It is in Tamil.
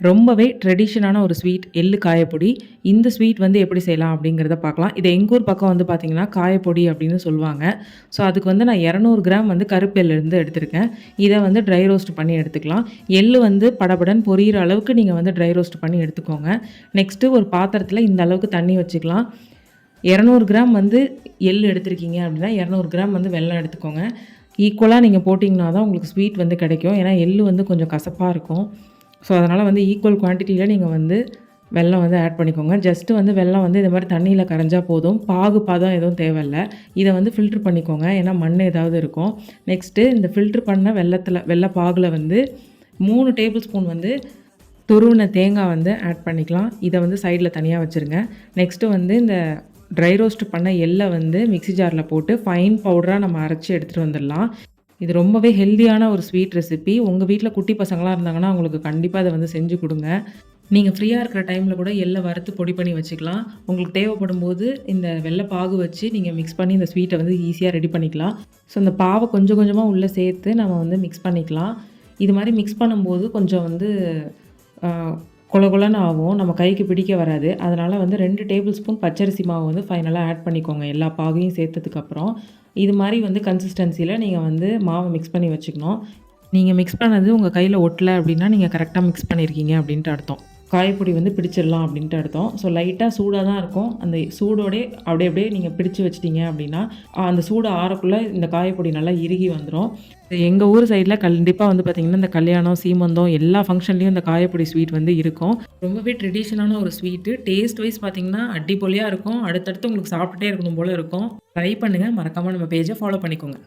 ரொம்பவே ட்ரெடிஷனான ஒரு ஸ்வீட் எள்ளு காயப்பொடி. இந்த ஸ்வீட் வந்து எப்படி செய்யலாம் அப்படிங்கிறத பார்க்கலாம். இத எங்க ஊர் பக்கம் வந்து பார்த்தீங்கன்னா, காயப்பொடி அப்படின்னு சொல்லுவாங்க. ஸோ அதுக்கு வந்து நான் 200 கிராம் வந்து கருப்பு எள்ளு இருந்து எடுத்திருக்கேன். இத வந்து ட்ரை ரோஸ்ட் பண்ணி எடுத்துக்கலாம். எள்ளு வந்து படபடன்னு பொரியிற அளவுக்கு நீங்க வந்து ட்ரை ரோஸ்ட் பண்ணி எடுத்துக்கோங்க. நெக்ஸ்ட்டு ஒரு பாத்திரத்தில இந்த அளவுக்கு தண்ணி வச்சுக்கலாம். 200 கிராம் வந்து எள்ளு எடுத்திருக்கீங்க அப்படின்னா, 200 கிராம் வந்து வெல்லம் எடுத்துக்கோங்க. ஈக்குவலா நீங்க போட்டிங்கன்னா தான் உங்களுக்கு ஸ்வீட் வந்து கிடைக்கும். ஏன்னா எள்ளு வந்து கொஞ்சம் கசப்பா இருக்கும். ஸோ அதனால் வந்து ஈக்குவல் குவான்டிட்டியில் நீங்கள் வந்து வெல்லம் வந்து ஆட் பண்ணிக்கோங்க. ஜஸ்ட்டு வந்து வெல்லம் வந்து இது மாதிரி தண்ணியில் கரைஞ்சா போதும். பாகு பதம் எதுவும் தேவையில்ல. இதை வந்து ஃபில்ட்ரு பண்ணிக்கோங்க. ஏன்னா மண் ஏதாவது இருக்கும். நெக்ஸ்ட்டு இந்த ஃபில்ட்ரு பண்ண வெல்ல பாகில் வந்து 3 டேபிள் ஸ்பூன் வந்து துருவின தேங்காய் வந்து ஆட் பண்ணிக்கலாம். இதை வந்து சைடில் தனியாக வச்சுருங்க. நெக்ஸ்ட்டு வந்து இந்த ட்ரை ரோஸ்ட் பண்ண எள்ளை வந்து மிக்ஸி ஜாரில் போட்டு ஃபைன் பவுடராக நம்ம அரைச்சி எடுத்துகிட்டு வந்துடலாம். இது ரொம்பவே ஹெல்தியான ஒரு ஸ்வீட் ரெசிபி. உங்கள் வீட்டில் குட்டி பசங்களாம் இருந்தாங்கன்னா அவங்களுக்கு கண்டிப்பாக இதை வந்து செஞ்சு கொடுங்க. நீங்கள் ஃப்ரீயாக இருக்கிற டைமில் கூட எள்ளை வறுத்து பொடி பண்ணி வச்சுக்கலாம். உங்களுக்கு தேவைப்படும்போது இந்த வெள்ளை பாகு வச்சு நீங்கள் மிக்ஸ் பண்ணி இந்த ஸ்வீட்டை வந்து ஈஸியாக ரெடி பண்ணிக்கலாம். ஸோ இந்த பாவை கொஞ்சம் கொஞ்சமாக உள்ளே சேர்த்து நம்ம வந்து மிக்ஸ் பண்ணிக்கலாம். இது மாதிரி மிக்ஸ் பண்ணும்போது கொஞ்சம் வந்து கொல கொலன்னு ஆகும். நம்ம கைக்கு பிடிக்க வராது. அதனால் வந்து 2 டேபிள் ஸ்பூன் பச்சரிசி மாவு வந்து ஃபைனலாக ஆட் பண்ணிக்கோங்க. எல்லா பாகையும் சேர்த்ததுக்கப்புறம். இது மாதிரி வந்து கன்சிஸ்டன்சியில் நீங்கள் வந்து மாவை மிக்ஸ் பண்ணி வச்சுக்கணும். நீங்கள் மிக்ஸ் பண்ணது உங்கள் கையில் ஒட்டலை அப்படின்னா நீங்கள் கரெக்டாக மிக்ஸ் பண்ணியிருக்கீங்க அப்படின்ட்டு அர்த்தம். காயப்பொடி வந்து பிடிச்சிடலாம் அப்படின்ட்டு அர்த்தம். ஸோ லைட்டாக சூடாக தான் இருக்கும். அந்த சூடோடே அப்படியே நீங்கள் பிடிச்சி வச்சிட்டிங்க அப்படின்னா அந்த சூடு ஆறக்குள்ளே இந்த காயப்பொடி நல்லா இறுகி வந்துடும். எங்கள் ஊர் சைடில் கண்டிப்பாக வந்து பார்த்திங்கன்னா இந்த கல்யாணம், சீமந்தம் எல்லா ஃபங்க்ஷன்லேயும் இந்த காயப்பொடி ஸ்வீட் வந்து இருக்கும். ரொம்பவே ட்ரெடிஷனான ஒரு ஸ்வீட்டு. டேஸ்ட் வைஸ் பார்த்திங்கன்னா அடிப்பொலியாக இருக்கும். அடுத்தடுத்து உங்களுக்கு சாப்பிட்டுட்டே இருக்கணும் போல் இருக்கும். ட்ரை பண்ணுங்கள். மறக்காமல் நம்ம பேஜை ஃபாலோ பண்ணிக்கோங்க.